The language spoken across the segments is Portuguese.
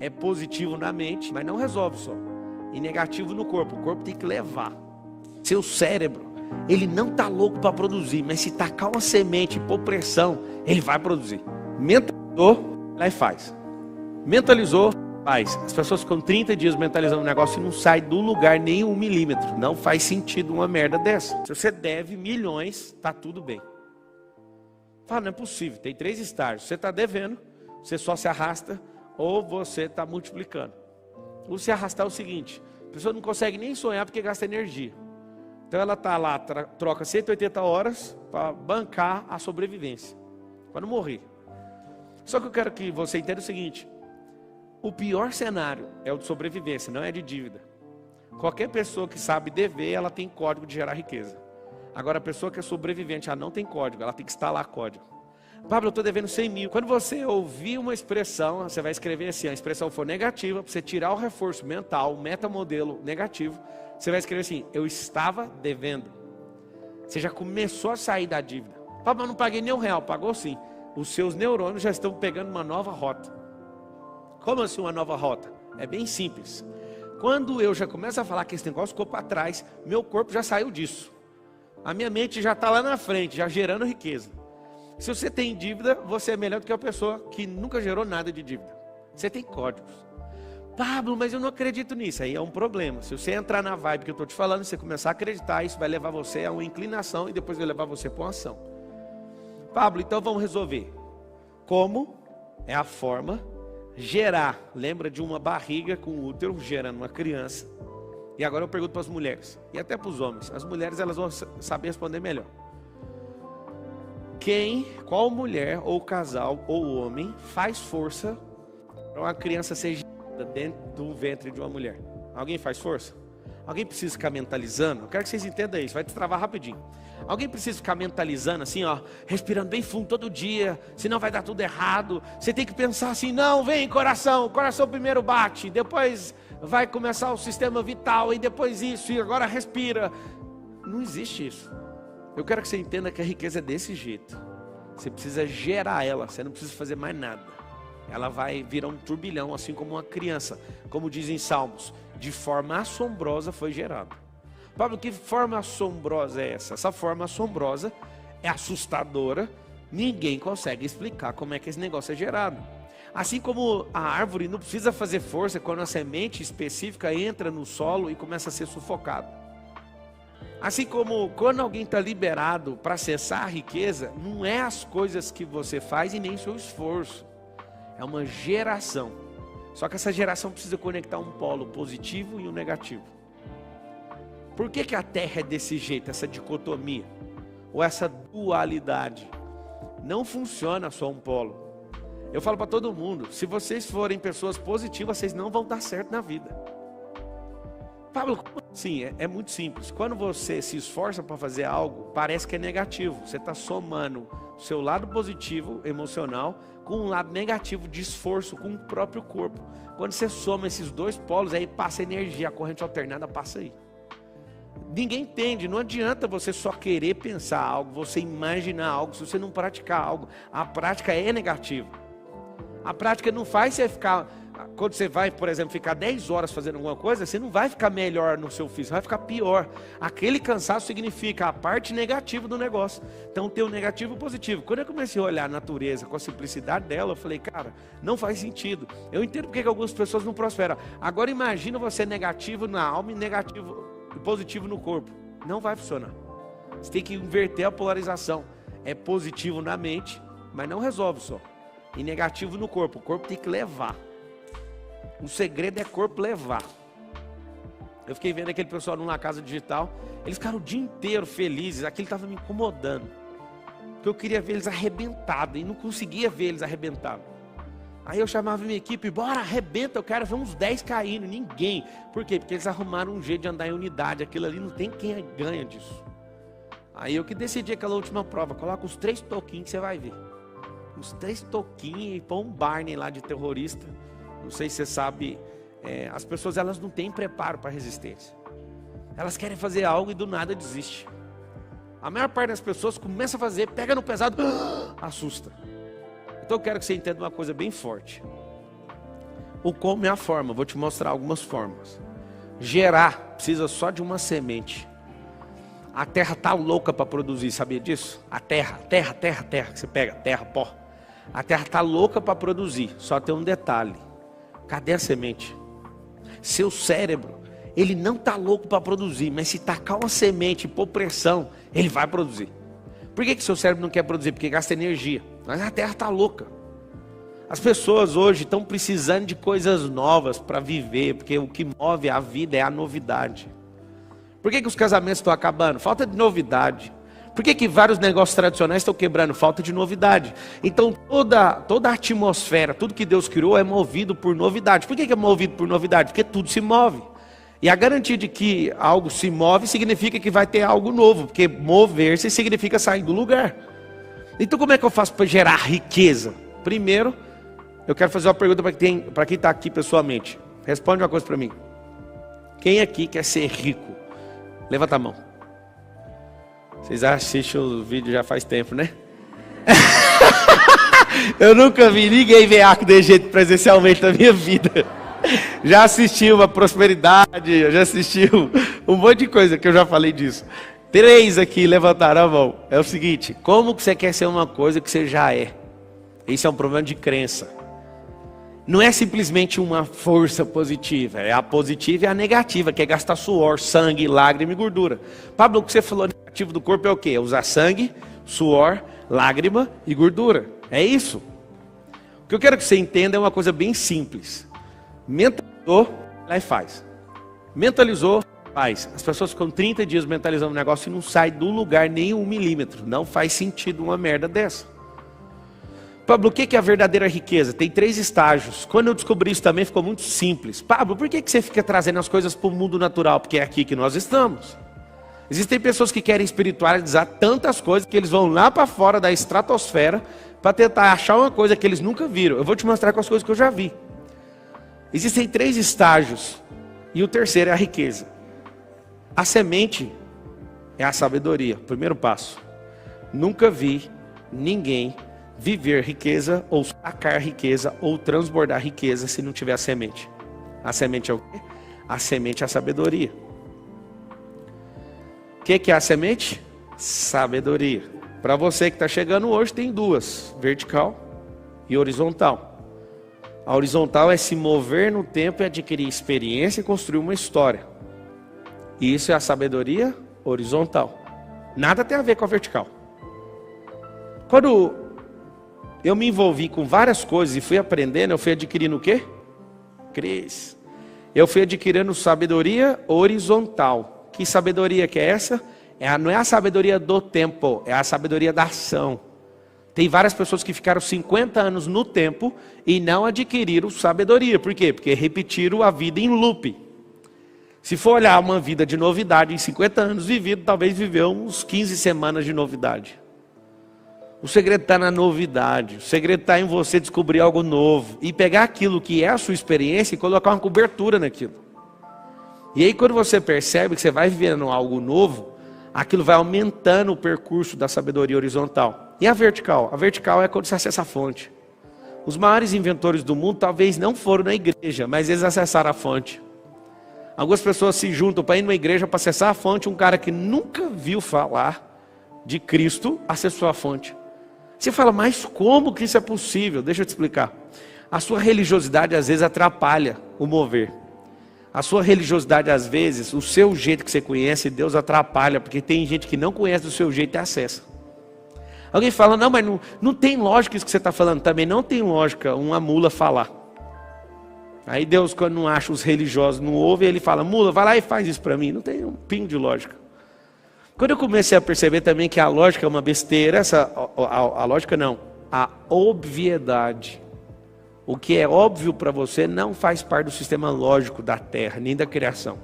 é positivo na mente, mas não resolve só. E negativo no corpo. O corpo tem que levar. Seu cérebro, ele não está louco para produzir, mas se tacar uma semente e pôr pressão, ele vai produzir. Mentalizou, lá e faz. Mentalizou, faz. As pessoas ficam 30 dias mentalizando um negócio e não sai do lugar nem 1 milímetro. Não faz sentido uma merda dessa. Se você deve milhões, tá tudo bem. Fala, não é possível, tem 3 estágios. Você está devendo, você só se arrasta, ou você está multiplicando. O se arrastar é o seguinte: a pessoa não consegue nem sonhar porque gasta energia. Então ela está lá, troca 180 horas para bancar a sobrevivência, para não morrer. Só que eu quero que você entenda o seguinte: o pior cenário é o de sobrevivência, não é de dívida. Qualquer pessoa que sabe dever, ela tem código de gerar riqueza. Agora a pessoa que é sobrevivente, ela não tem código, ela tem que instalar código. Pablo, eu estou devendo 100 mil. Quando você ouvir uma expressão, você vai escrever assim: a expressão for negativa, para você tirar o reforço mental, o metamodelo negativo, você vai escrever assim: eu estava devendo. Você já começou a sair da dívida. Pablo, eu não paguei nem R$1, pagou sim. Os seus neurônios já estão pegando uma nova rota. Como assim uma nova rota? É bem simples. Quando eu já começo a falar que esse negócio ficou para trás, meu corpo já saiu disso. A minha mente já está lá na frente, já gerando riqueza. Se você tem dívida, você é melhor do que a pessoa que nunca gerou nada de dívida. Você tem códigos. Pablo, mas eu não acredito nisso. Aí é um problema. Se você entrar na vibe que eu estou te falando, você começar a acreditar, isso vai levar você a uma inclinação e depois vai levar você para uma ação. Pablo, então vamos resolver. Como é a forma gerar? Lembra de uma barriga com útero gerando uma criança? E agora eu pergunto para as mulheres e até para os homens. As mulheres, elas vão saber responder melhor. Qual mulher ou casal ou homem faz força para uma criança ser gerada dentro do ventre de uma mulher? Alguém faz força? Alguém precisa ficar mentalizando? Eu quero que vocês entendam isso, vai destravar rapidinho. Alguém precisa ficar mentalizando assim, ó, respirando bem fundo todo dia, senão vai dar tudo errado. Você tem que pensar assim: não, vem coração, o coração primeiro bate, depois vai começar o sistema vital, e depois isso, e agora respira. Não existe isso. Eu quero que você entenda que a riqueza é desse jeito. Você precisa gerar ela, você não precisa fazer mais nada. Ela vai virar um turbilhão, assim como uma criança. Como dizem Salmos, de forma assombrosa foi gerada. Pablo, que forma assombrosa é essa? Essa forma assombrosa é assustadora. Ninguém consegue explicar como é que esse negócio é gerado. Assim como a árvore não precisa fazer força quando a semente específica entra no solo e começa a ser sufocada. Assim como quando alguém está liberado para acessar a riqueza, não é as coisas que você faz e nem seu esforço. É uma geração. Só que essa geração precisa conectar um polo positivo e um negativo. Por que a Terra é desse jeito, essa dicotomia? Ou essa dualidade? Não funciona só um polo. Eu falo para todo mundo: se vocês forem pessoas positivas, vocês não vão dar certo na vida. Pablo, sim, é muito simples. Quando você se esforça para fazer algo, parece que é negativo. Você está somando o seu lado positivo, emocional, com um lado negativo de esforço com o próprio corpo. Quando você soma esses dois polos, aí passa energia, a corrente alternada passa aí. Ninguém entende, não adianta você só querer pensar algo, você imaginar algo, se você não praticar algo. A prática é negativa. A prática não faz você ficar... Quando você vai, por exemplo, ficar 10 horas fazendo alguma coisa, você não vai ficar melhor no seu físico, vai ficar pior. Aquele cansaço significa a parte negativa do negócio. Então tem o negativo e o positivo. Quando eu comecei a olhar a natureza com a simplicidade dela, eu falei: cara, não faz sentido. Eu entendo porque que algumas pessoas não prosperam. Agora imagina você negativo na alma e negativo e positivo no corpo. Não vai funcionar. Você tem que inverter a polarização. É positivo na mente, mas não resolve só. E negativo no corpo. O corpo tem que levar. O segredo é corpo levar. Eu fiquei vendo aquele pessoal numa casa digital. Eles ficaram o dia inteiro felizes. Aquilo estava me incomodando. Porque eu queria ver eles arrebentados. E não conseguia ver eles arrebentados. Aí eu chamava minha equipe: bora, arrebenta. Eu quero ver uns 10 caindo. Ninguém. Por quê? Porque eles arrumaram um jeito de andar em unidade. Aquilo ali não tem quem ganha disso. Aí eu que decidi aquela última prova. Coloca os 3 toquinhos que você vai ver. Os 3 toquinhos e põe um Barney lá de terrorista. Não sei se você sabe, as pessoas, elas não têm preparo para resistência. Elas querem fazer algo e do nada desiste. A maior parte das pessoas começa a fazer, pega no pesado, assusta. Então eu quero que você entenda uma coisa bem forte. O como é a forma, vou te mostrar algumas formas. Gerar, precisa só de uma semente. A terra está louca para produzir, sabia disso? A terra, que você pega, terra, pó. A terra está louca para produzir, só tem um detalhe. Cadê a semente? Seu cérebro, ele não está louco para produzir, mas se tacar uma semente e pôr pressão, ele vai produzir. Por que seu cérebro não quer produzir? Porque gasta energia. Mas a terra está louca. As pessoas hoje estão precisando de coisas novas para viver, porque o que move a vida é a novidade. Por que os casamentos estão acabando? Falta de novidade. Por que vários negócios tradicionais estão quebrando? Falta de novidade. Então toda a atmosfera, tudo que Deus criou é movido por novidade. Por que é movido por novidade? Porque tudo se move. E a garantia de que algo se move significa que vai ter algo novo, porque mover-se significa sair do lugar. Então como é que eu faço para gerar riqueza? Primeiro, eu quero fazer uma pergunta para quem está aqui pessoalmente. Responde uma coisa para mim. Quem aqui quer ser rico? Levanta a mão. Vocês assistem o vídeo já faz tempo, né? Eu nunca vi ninguém veaco de jeito presencialmente na minha vida. Já assisti uma prosperidade, já assisti um monte de coisa que eu já falei disso. 3 aqui levantaram a mão. É o seguinte, como que você quer ser uma coisa que você já é? Isso é um problema de crença. Não é simplesmente uma força positiva, é a positiva e a negativa, que é gastar suor, sangue, lágrima e gordura. Pablo, o que você falou negativo do corpo é o quê? É usar sangue, suor, lágrima e gordura. É isso. O que eu quero que você entenda é uma coisa bem simples. Mentalizou, lá e faz. Mentalizou, faz. As pessoas ficam 30 dias mentalizando o negócio e não sai do lugar nem 1 milímetro. Não faz sentido uma merda dessa. Pablo, o que é a verdadeira riqueza? Tem 3 estágios. Quando eu descobri isso também ficou muito simples. Pablo, por que você fica trazendo as coisas para o mundo natural? Porque é aqui que nós estamos. Existem pessoas que querem espiritualizar tantas coisas que eles vão lá para fora da estratosfera para tentar achar uma coisa que eles nunca viram. Eu vou te mostrar com as coisas que eu já vi. Existem 3 estágios. E o terceiro é a riqueza. A semente é a sabedoria. Primeiro passo. Nunca vi ninguém viver riqueza, ou sacar riqueza, ou transbordar riqueza se não tiver a semente. A semente é o quê? A semente é a sabedoria. O que é a semente? Sabedoria. Para você que está chegando hoje, tem 2, vertical e horizontal. A horizontal é se mover no tempo e adquirir experiência e construir uma história. E isso é a sabedoria horizontal. Nada tem a ver com a vertical. Quando eu me envolvi com várias coisas e fui aprendendo, eu fui adquirindo o quê? Cres. Eu fui adquirindo sabedoria horizontal. Que sabedoria que é essa? Não é a sabedoria do tempo, é a sabedoria da ação. Tem várias pessoas que ficaram 50 anos no tempo e não adquiriram sabedoria. Por quê? Porque repetiram a vida em loop. Se for olhar uma vida de novidade em 50 anos vivido, talvez viveu uns 15 semanas de novidade. O segredo está na novidade. O segredo está em você descobrir algo novo. E pegar aquilo que é a sua experiência e colocar uma cobertura naquilo. E aí quando você percebe que você vai vivendo algo novo, aquilo vai aumentando o percurso da sabedoria horizontal. E a vertical? A vertical é quando você acessa a fonte. Os maiores inventores do mundo talvez não foram na igreja, mas eles acessaram a fonte. Algumas pessoas se juntam para ir numa igreja para acessar a fonte. Um cara que nunca viu falar de Cristo acessou a fonte. Você fala, mas como que isso é possível? Deixa eu te explicar. A sua religiosidade às vezes atrapalha o mover. A sua religiosidade às vezes, o seu jeito que você conhece, Deus atrapalha, porque tem gente que não conhece do seu jeito e acessa. Alguém fala, não, mas não tem lógica isso que você está falando. Também não tem lógica uma mula falar. Aí Deus, quando não acha os religiosos, não ouve, ele fala, mula, vai lá e faz isso para mim. Não tem um pingo de lógica. Quando eu comecei a perceber também que a lógica é uma besteira, a lógica não, a obviedade. O que é óbvio para você não faz parte do sistema lógico da Terra, nem da criação.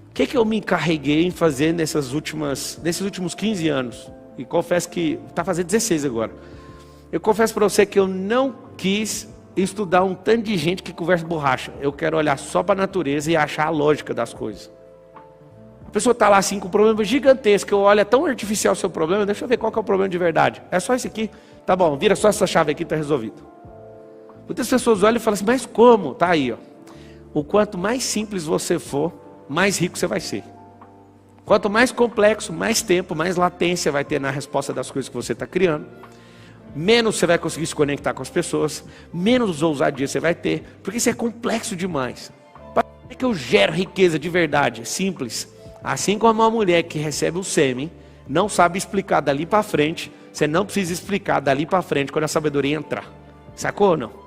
O que eu me encarreguei em fazer nesses últimos 15 anos? E confesso que está fazendo 16 agora. Eu confesso para você que eu não quis estudar um tanto de gente que conversa borracha. Eu quero olhar só para a natureza e achar a lógica das coisas. A pessoa está lá assim com um problema gigantesco. Eu olho, é tão artificial o seu problema, deixa eu ver qual que é o problema de verdade. É só esse aqui? Tá bom, vira só essa chave aqui e está resolvido. Muitas pessoas olham e falam assim, mas como? Tá aí, ó. O quanto mais simples você for, mais rico você vai ser. Quanto mais complexo, mais tempo, mais latência vai ter na resposta das coisas que você está criando. Menos você vai conseguir se conectar com as pessoas, menos ousadia você vai ter, porque isso é complexo demais. Para que eu gero riqueza de verdade? É simples. Assim como uma mulher que recebe o sêmen, não sabe explicar dali para frente, você não precisa explicar dali para frente quando a sabedoria entrar. Sacou ou não?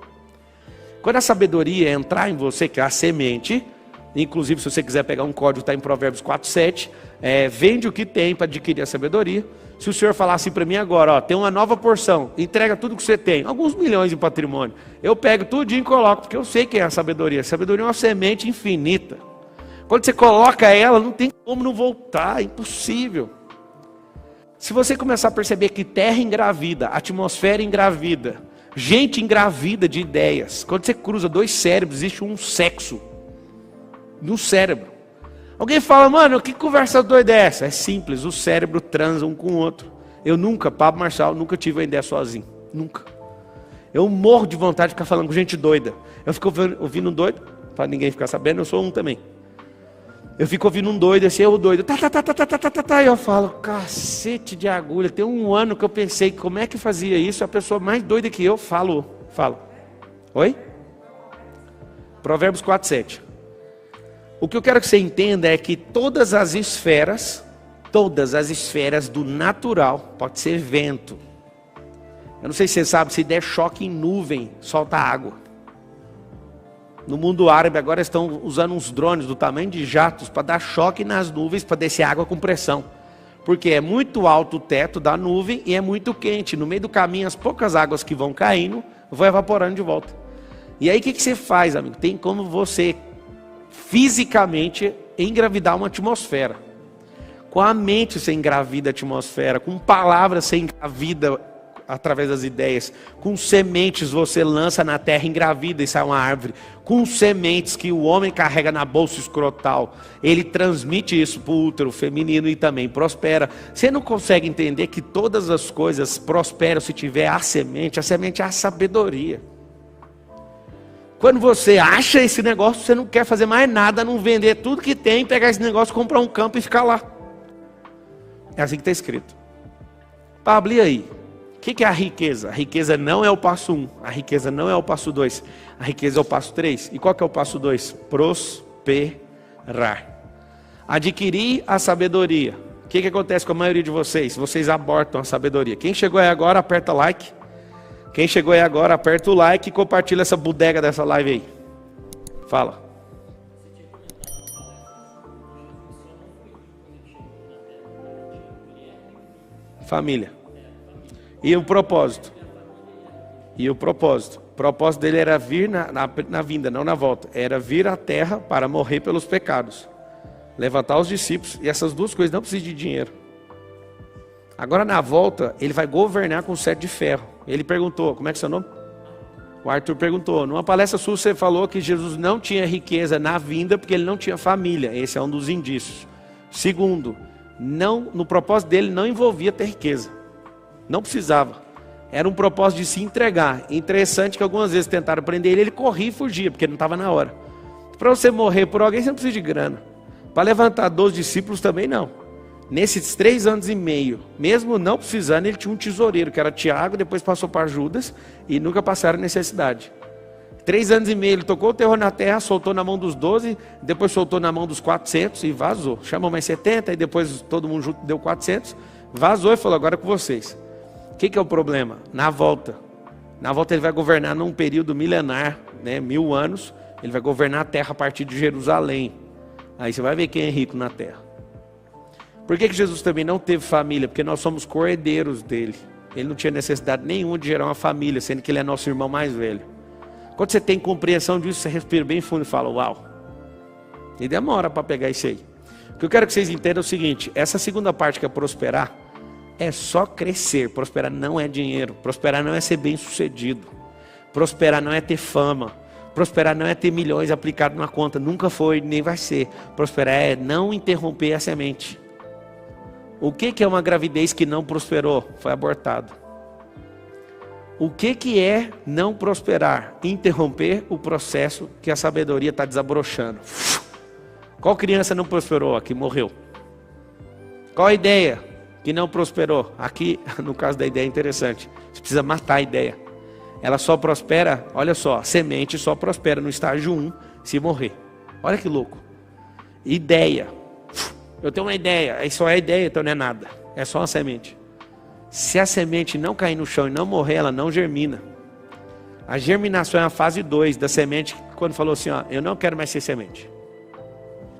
Quando a sabedoria entrar em você, que é a semente, inclusive se você quiser pegar um código, está em Provérbios 4:7, vende o que tem para adquirir a sabedoria. Se o Senhor falar assim para mim agora, ó, tem uma nova porção, entrega tudo que você tem, alguns milhões de patrimônio, eu pego tudinho e coloco, porque eu sei que é a sabedoria. A sabedoria é uma semente infinita. Quando você coloca ela, não tem como não voltar, é impossível. Se você começar a perceber que terra engravida, atmosfera engravida, gente engravida de ideias, quando você cruza dois cérebros, existe um sexo no cérebro. Alguém fala, mano, que conversa doida é essa? É simples, o cérebro transa um com o outro. Eu nunca, Pablo Marçal, nunca tive uma ideia sozinho. Nunca. Eu morro de vontade de ficar falando com gente doida. Eu fico ouvindo um doido, para ninguém ficar sabendo, eu sou um também. Eu fico ouvindo um doido, assim, eu doido, e eu falo, cacete de agulha, tem um ano que eu pensei, como é que fazia isso? A pessoa mais doida que eu, falo. Oi? Provérbios 4:7. O que eu quero que você entenda é que todas as esferas do natural, pode ser vento. Eu não sei se você sabe, se der choque em nuvem, solta água. No mundo árabe agora estão usando uns drones do tamanho de jatos para dar choque nas nuvens, para descer água com pressão. Porque é muito alto o teto da nuvem e é muito quente. No meio do caminho, as poucas águas que vão caindo, vão evaporando de volta. E aí o que você faz, amigo? Tem como você fisicamente engravidar uma atmosfera. Com a mente você engravida a atmosfera, com palavras você engravida através das ideias, com sementes você lança na terra, engravida e sai uma árvore, com sementes que o homem carrega na bolsa escrotal, ele transmite isso para o útero feminino e também prospera. Você não consegue entender que todas as coisas prosperam se tiver a semente é a sabedoria. Quando você acha esse negócio, você não quer fazer mais nada, não vender tudo que tem, pegar esse negócio, comprar um campo e ficar lá. É assim que está escrito. Pablo, e aí? O que é a riqueza? A riqueza não é o passo 1, a riqueza não é o passo 2, a riqueza é o passo 3. E qual que é o passo 2? Prosperar. Adquirir a sabedoria. O que acontece com a maioria de vocês? Vocês abortam a sabedoria. Quem chegou aí agora, aperta like. Quem chegou aí agora, aperta o like e compartilha essa bodega dessa live aí. Fala. Família. E o propósito? O propósito dele era vir na vinda, não na volta. Era vir à terra para morrer pelos pecados. Levantar os discípulos. E essas duas coisas não precisam de dinheiro. Agora na volta, ele vai governar com cetro de ferro. Ele perguntou, como é que é seu nome? O Arthur perguntou, numa palestra sua você falou que Jesus não tinha riqueza na vinda porque ele não tinha família. Esse é um dos indícios. Segundo, no propósito dele não envolvia ter riqueza. Não precisava. Era um propósito de se entregar. Interessante que algumas vezes tentaram prender ele corria e fugia, porque não estava na hora. Para você morrer por alguém, você não precisa de grana. Para levantar 12 discípulos também não. Nesses 3 anos e meio, mesmo não precisando, ele tinha um tesoureiro, que era Tiago, depois passou para Judas, e nunca passaram necessidade. 3 anos e meio, ele tocou o terror na terra, soltou na mão dos 12, depois soltou na mão dos 400 e vazou. Chamou mais 70, e depois todo mundo junto deu 400, vazou e falou, agora é com vocês. O que é o problema? Na volta ele vai governar num período milenar, 1000 anos, ele vai governar a terra a partir de Jerusalém. Aí você vai ver quem é rico na terra. Por que Jesus também não teve família? Porque nós somos co-herdeiros dele. Ele não tinha necessidade nenhuma de gerar uma família, sendo que ele é nosso irmão mais velho. Quando você tem compreensão disso, você respira bem fundo e fala, uau. E demora para pegar isso aí. O que eu quero que vocês entendam é o seguinte, essa segunda parte que é prosperar, é só crescer. Prosperar não é dinheiro. Prosperar não é ser bem sucedido. Prosperar não é ter fama. Prosperar não é ter milhões aplicados na conta. Nunca foi, nem vai ser. Prosperar é não interromper a semente. O que é uma gravidez que não prosperou? Foi abortado. O que é não prosperar? Interromper o processo que a sabedoria está desabrochando. Qual criança não prosperou aqui? Morreu. Qual a ideia que não prosperou? Aqui, no caso da ideia, é interessante. Você precisa matar a ideia. Ela só prospera, olha só, a semente só prospera no estágio 1 se morrer. Olha que louco. Ideia. Eu tenho uma ideia, isso é ideia, então não é nada. É só uma semente. Se a semente não cair no chão e não morrer, ela não germina. A germinação é a fase 2 da semente, quando falou assim, ó, eu não quero mais ser semente.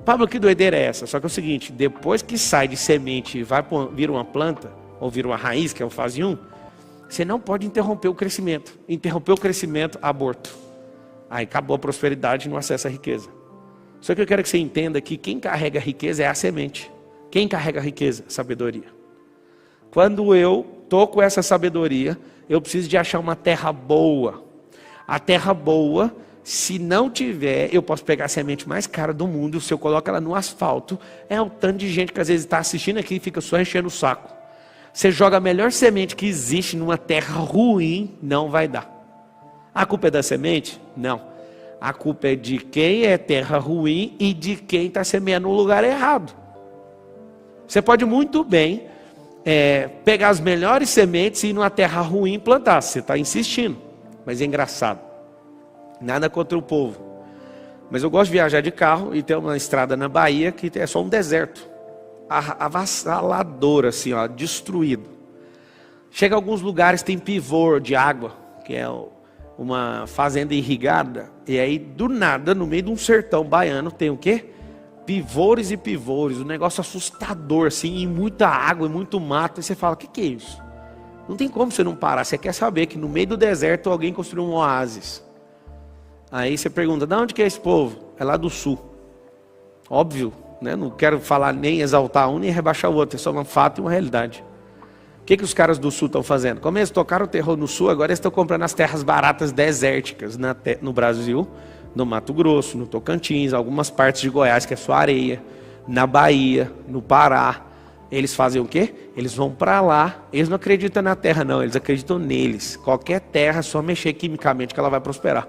Pablo, que doideira é essa? Só que é o seguinte, depois que sai de semente e vira uma planta, ou vira uma raiz, que é a fase 1, você não pode interromper o crescimento. Interromper o crescimento, aborto. Aí acabou a prosperidade e não acessa a riqueza. Só que eu quero que você entenda que quem carrega a riqueza é a semente. Quem carrega a riqueza? Sabedoria. Quando eu estou com essa sabedoria, eu preciso de achar uma terra boa. A terra boa, se não tiver, eu posso pegar a semente mais cara do mundo, se eu coloco ela no asfalto, é o tanto de gente que às vezes está assistindo aqui e fica só enchendo o saco. Você joga a melhor semente que existe numa terra ruim, não vai dar. A culpa é da semente? Não. A culpa é de quem é terra ruim e de quem está semeando no lugar errado. Você pode muito bem pegar as melhores sementes e ir numa terra ruim plantar. Você está insistindo, mas é engraçado. Nada contra o povo. Mas eu gosto de viajar de carro e tem uma estrada na Bahia que é só um deserto. Avassalador, assim, ó, destruído. Chega a alguns lugares, tem pivô de água, que é uma fazenda irrigada. E aí, do nada, no meio de um sertão baiano, tem o quê? Pivôs e pivôs, um negócio assustador, assim, e muita água, e muito mato. E você fala, o que é isso? Não tem como você não parar. Você quer saber que no meio do deserto alguém construiu um oásis. Aí você pergunta, de onde que é esse povo? É lá do sul. Óbvio, né? Não quero falar nem exaltar um, nem rebaixar o outro. É só um fato e uma realidade. O que os caras do sul estão fazendo? Como eles tocaram o terror no sul, agora eles estão comprando as terras baratas desérticas no Brasil, no Mato Grosso, no Tocantins, algumas partes de Goiás, que é só areia, na Bahia, no Pará. Eles fazem o quê? Eles vão para lá, eles não acreditam na terra não, eles acreditam neles. Qualquer terra, só mexer quimicamente que ela vai prosperar.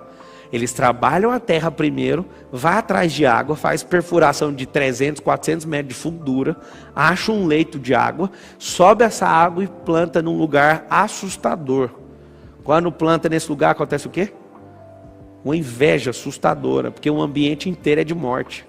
Eles trabalham a terra primeiro, vai atrás de água, faz perfuração de 300, 400 metros de fundura, acha um leito de água, sobe essa água e planta num lugar assustador. Quando planta nesse lugar, acontece o quê? Uma inveja assustadora, porque o ambiente inteiro é de morte.